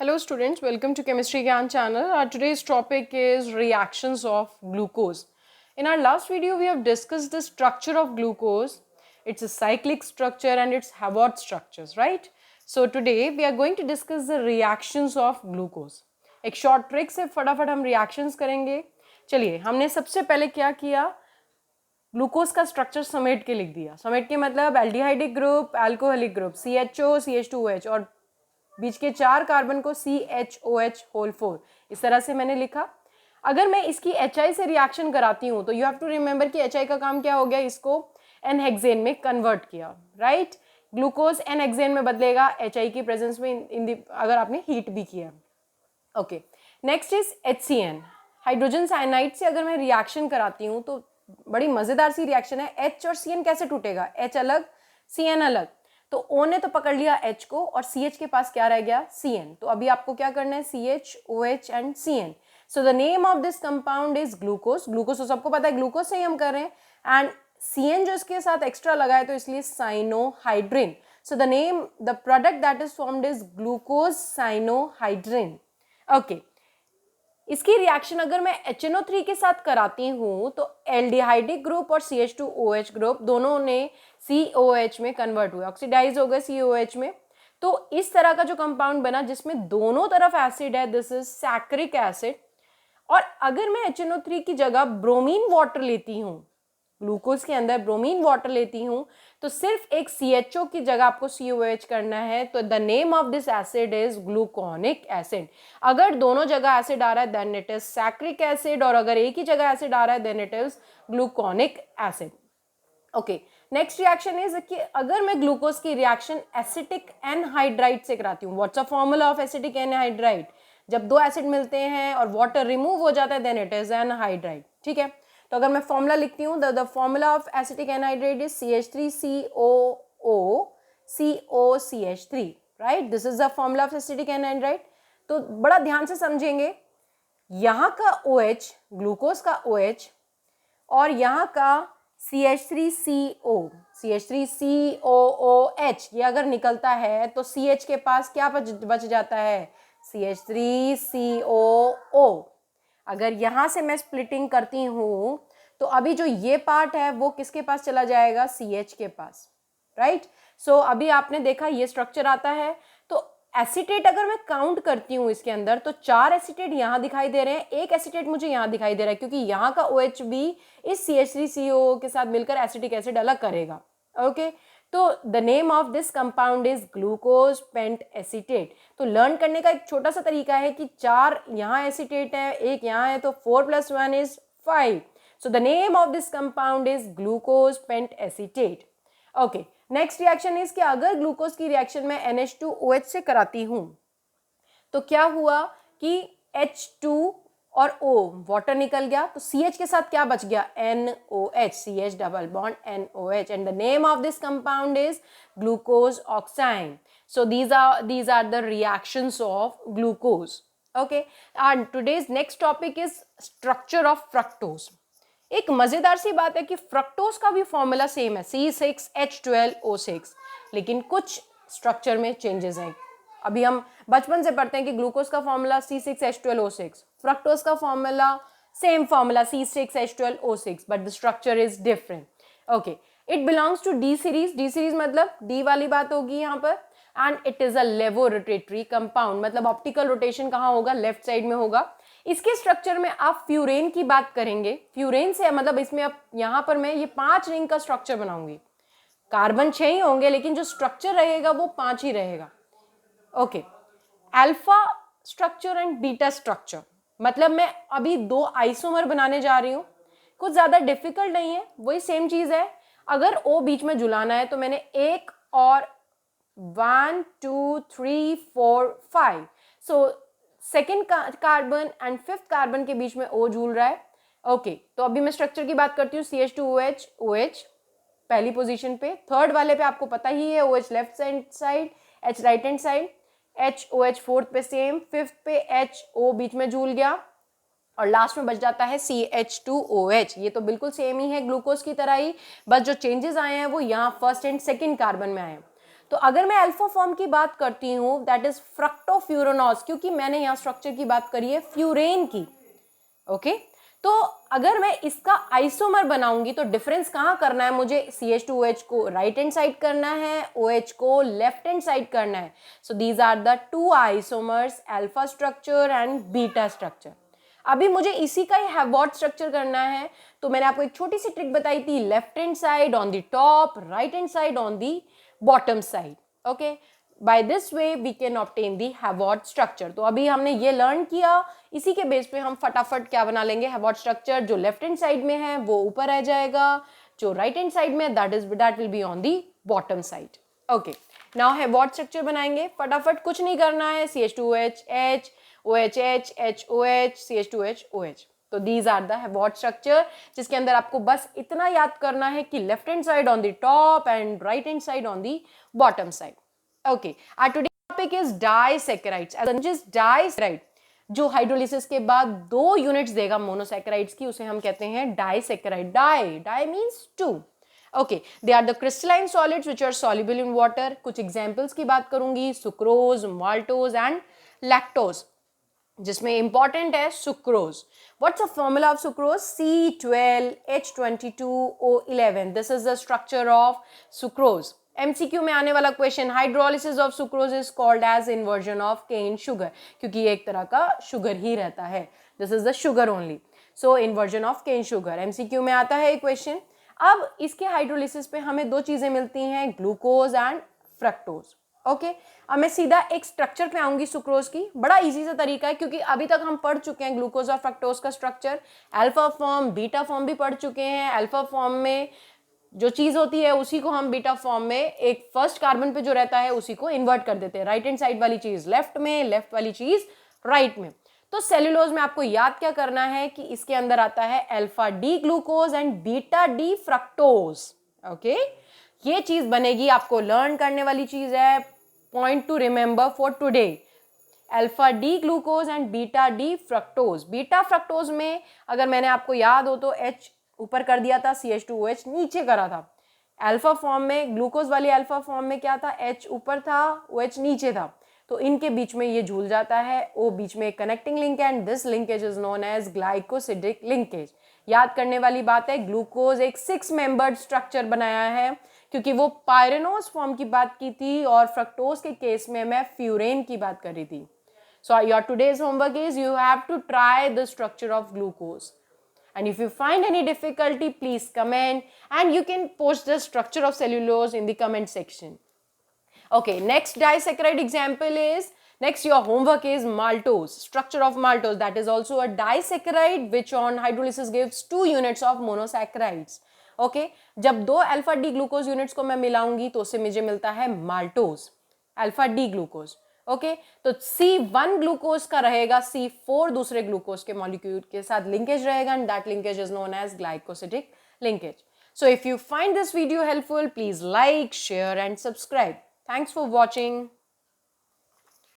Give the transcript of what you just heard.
Hello students, welcome to Chemistry Gyan channel. Our today's topic is reactions of glucose. In our last video, we have discussed the structure of glucose. It's a cyclic structure and its Haworth structures, right? So today we are going to discuss the reactions of glucose. एक short trick से फटाफट हम reactions करेंगे. चलिए, हमने सबसे पहले क्या किया? ग्लूकोज का स्ट्रक्चर समेट के लिख दिया. समेट के मतलब aldehydic group, alcoholic group, CHO, CH2OH और बीच के 4 कार्बन को CHOH होल 4 इस तरह से मैंने लिखा. अगर मैं इसकी HI से रिएक्शन कराती हूँ तो यू हैव टू रिमेंबर कि HI का काम क्या हो गया, इसको एन हेक्सेन में कन्वर्ट किया, राइट. ग्लूकोज एन हेक्सेन में बदलेगा HI की प्रेजेंस में अगर आपने हीट भी किया. Okay, next is HCN. Hydrogen cyanide से अगर मैं रिएक्शन कराती हूँ तो बड़ी मजेदार सी रिएक्शन है. H और CN कैसे टूटेगा, H अलग CN अलग. तो O ने तो पकड़ लिया H को और CH के पास क्या रह गया, CN. तो अभी आपको क्या करना है, CH, OH and CN. So the name of this compound is glucose. Glucose तो सबको पता है, ग्लूकोज से ही हम कर रहे हैं. एंड CN जो इसके साथ एक्स्ट्रा लगा है तो इसलिए cyanohydrin. So the name, the product that is formed is glucose cyanohydrin. Okay, इसकी रिएक्शन अगर मैं HNO3 के साथ कराती हूँ तो एल्डिहाइडिक ग्रुप और CH2OH ग्रुप दोनों ने COH में कन्वर्ट हुए, ऑक्सीडाइज हो गए COH में. तो इस तरह का जो कंपाउंड बना जिसमें दोनों तरफ एसिड है, दिस इज सैक्रिक एसिड. और अगर मैं HNO3 की जगह ब्रोमीन वाटर लेती हूँ, ग्लूकोज के अंदर ब्रोमीन वाटर लेती हूँ, तो सिर्फ एक CHO की जगह आपको COH करना है. तो the name of this acid is gluconic acid. अगर दोनों जगह एसिड आ रहा है then it is saccharic acid, और अगर एक ही जगह एसिड आ रहा है then it is gluconic acid. Okay, next reaction is कि अगर मैं ग्लूकोज की रिएक्शन एसिटिक एनहाइड्राइड से कराती हूँ, what's a formula of acetic anhydride? जब दो एसिड मिलते हैं और वाटर रिमूव हो जाता है देन इट इज एनहाइड्राइड. ठीक है, तो अगर मैं फॉर्मूला लिखती हूँ, the formula of acetic anhydride is CH3COO COCH3, right. This is the formula of acetic anhydride. तो बड़ा ध्यान से समझेंगे, यहाँ का OH, ग्लूकोज का OH, और यहाँ का CH3COOH, ये अगर निकलता है तो CH के पास क्या बच जाता है, CH3COO. अगर यहाँ से मैं स्प्लिटिंग करती हूँ तो अभी जो ये पार्ट है वो किसके पास चला जाएगा, CH के पास, राइट. सो अभी आपने देखा ये स्ट्रक्चर आता है. तो एसीटेट अगर मैं काउंट करती हूँ इसके अंदर तो 4 एसीटेट यहाँ दिखाई दे रहे हैं, एक एसीटेट मुझे यहाँ दिखाई दे रहा है क्योंकि यहाँ का OH भी इस CH3COO के साथ मिलकर एसिटिक एसिड अलग करेगा. ओके, तो the name of this compound is glucose pent acetate. तो लर्न करने का एक छोटा सा तरीका है कि 4 यहाँ एसीटेट है, एक यहाँ है, तो 4 + 1 is 5. So the name of this compound is glucose pent acetate. Okay, next reaction is कि अगर ग्लूकोज की रिएक्शन में NH2OH से कराती हूं तो क्या हुआ कि H2 और O वाटर निकल गया, तो CH के साथ क्या बच गया, NOH, CH double bond NOH, and the name of this compound is glucose oxime. So these are the reactions of glucose. Okay, and today's next topic is structure of fructose. एक मजेदार सी बात है कि फ्रक्टोज का भी formula same है, C6H12O6, लेकिन कुछ स्ट्रक्चर में चेंजेस हैं. अभी हम बचपन से पढ़ते हैं कि ग्लूकोज का फॉर्मूला C6H12O6, फ्रक्टोज का formula same formula C6H12O6, but the structure is different. Okay, it belongs to D series. D series मतलब D वाली बात होगी यहाँ पर. एंड इट इज अ लेवो रोटेटरी कंपाउंड, मतलब ऑप्टिकल रोटेशन कहाँ होगा, लेफ्ट साइड में होगा. इसके स्ट्रक्चर में आप फ्यूरेन की बात करेंगे. फ्यूरेन से मतलब इसमें अब यहाँ पर मैं ये 5 रिंग का स्ट्रक्चर बनाऊंगी. कार्बन 6 ही होंगे लेकिन जो स्ट्रक्चर रहेगा वो 5 ही रहेगा. Okay, alpha structure and beta structure, मतलब मैं अभी 2 आइसोमर बनाने जा रही हूँ. कुछ ज्यादा डिफिकल्ट नहीं है, वही सेम चीज है. अगर O बीच में जुलाना है तो मैंने 1 और 1 2 3 4 5, so second carbon and 5th carbon के बीच में O जुल रहा है. ओके, तो अभी मैं स्ट्रक्चर की बात करती हूँ. CH2OH, OH पहली पोजीशन पे, थर्ड वाले पे आपको पता ही है OH left side, H right hand side, HOH fourth पे सेम, 5th पे HO बीच में जुल गया और लास्ट में बच जाता है CH2OH. ये तो बिल्कुल सेम ही है ग्लूकोज की तरह ही, बस जो चेंजेस आए हैं वो यहाँ फर्स्ट एंड सेकेंड कार्बन में आए हैं. तो अगर मैं अल्फा फॉर्म की बात करती हूँ दैट इज फ्रक्टोफ्यूरानोस, क्योंकि मैंने यहाँ स्ट्रक्चर की बात करी है फ्यूरेन की। ओके तो अगर मैं इसका आइसोमर बनाऊंगी तो डिफरेंस कहाँ करना है मुझे, CH2OH को राइट हैंड साइड करना है, OH को लेफ्ट हैंड साइड करना है। So these are the two isomers, alpha structure and beta structure. अभी मुझे इसी का ही हैवॉर्ड स्ट्रक्चर करना है, तो मैंने आपको एक छोटी सी ट्रिक बताई थी, left hand side on the top, right hand side on the bottom side. Okay by this way we can obtain the Haworth structure. तो अभी हमने ये लर्न किया, इसी के बेस पे हम फटाफट क्या बना लेंगे, हैवॉर्ड स्ट्रक्चर। जो लेफ्ट हैंड साइड में है वो ऊपर रह जाएगा, जो राइट हैंड साइड में that will be on the bottom side. Okay now Haworth structure बनाएंगे, फटाफट कुछ नहीं करना है, CH2OH H, OH H, OH CH2H OH। तो दीज आर द हैवॉर्ड स्ट्रक्चर, जिसके अंदर आपको बस इतना याद करना है कि left hand side on the top and right hand side on the bottom side. Okay, our today's topic is disaccharides. As disaccharide जो हाइड्रोलिसिस के बाद 2 यूनिट्स देगा मोनोसैकेराइड्स की, उसे हम कहते हैं disaccharide. Di means 2। Okay they are the crystalline solids which are soluble in water. कुछ एग्जांपल्स की बात करूंगी, सुक्रोज, माल्टोज एंड लैक्टोज, जिसमें इंपॉर्टेंट है sucrose. What's the formula of sucrose, C12H22O11। This is the structure of sucrose. MCQ में आने वाला question, hydrolysis of sucrose is called as inversion of cane sugar, क्योंकि ये एक तरह का शुगर ही रहता है, this is the sugar only. So inversion of cane sugar MCQ में आता है क्वेश्चन। अब इसके हाइड्रोलिसिस पे हमें 2 चीजें मिलती हैं, ग्लूकोज एंड फ्रक्टोज। ओके अब मैं सीधा एक स्ट्रक्चर पे आऊंगी सुक्रोज की, बड़ा इजी सा तरीका है, क्योंकि अभी तक हम पढ़ चुके हैं ग्लूकोज और फ्रक्टोज का structure, alpha form beta form भी पढ़ चुके हैं। अल्फा फॉर्म में जो चीज होती है उसी को हम बीटा फॉर्म में एक फर्स्ट कार्बन पे जो रहता है उसी को इन्वर्ट कर देते हैं, राइट हैंड साइड वाली चीज लेफ्ट में, लेफ्ट वाली चीज राइट में। तो सेल्यूलोज में आपको याद क्या करना है कि इसके अंदर आता है alpha D glucose and beta D fructose. Okay ये चीज बनेगी, आपको लर्न करने वाली चीज है, point two remember for today, alpha D glucose and beta D fructose. Beta fructose में अगर मैंने आपको याद हो तो H ऊपर कर दिया था, CH2OH नीचे करा था। अल्फा फॉर्म में, ग्लूकोज वाली अल्फा फॉर्म में क्या था, H ऊपर था, OH नीचे था, तो इनके बीच में ये झूल जाता है, O बीच में एक कनेक्टिंग लिंक है and this linkage is known as glycosidic linkage. याद करने वाली बात है, ग्लूकोज एक 6 मेंबर्ड स्ट्रक्चर बनाया है, क्योंकि वो पायरेनोज फॉर्म की बात की थी और फ्रक्टोज के केस में मैं फ्यूरेन की बात कर रही थी। So your today's homework is you have to try the structure of glucose. And if you find any difficulty, please comment, and you can post the structure of cellulose in the comment section. Okay, next disaccharide example is, next your homework is maltose, structure of maltose, that is also a disaccharide which on hydrolysis gives 2 units of monosaccharides. Okay, जब 2 alpha D glucose units को मैं मिलाऊंगी तो उससे मुझे मिलता है maltose, alpha D glucose. Okay तो C1 glucose का रहेगा, C4 दूसरे ग्लूकोज के मॉलिक्यूल के साथ लिंकेज रहेगा and that linkage is known as glycosidic linkage. So if you find this video helpful, please like, share and subscribe. Thanks for watching.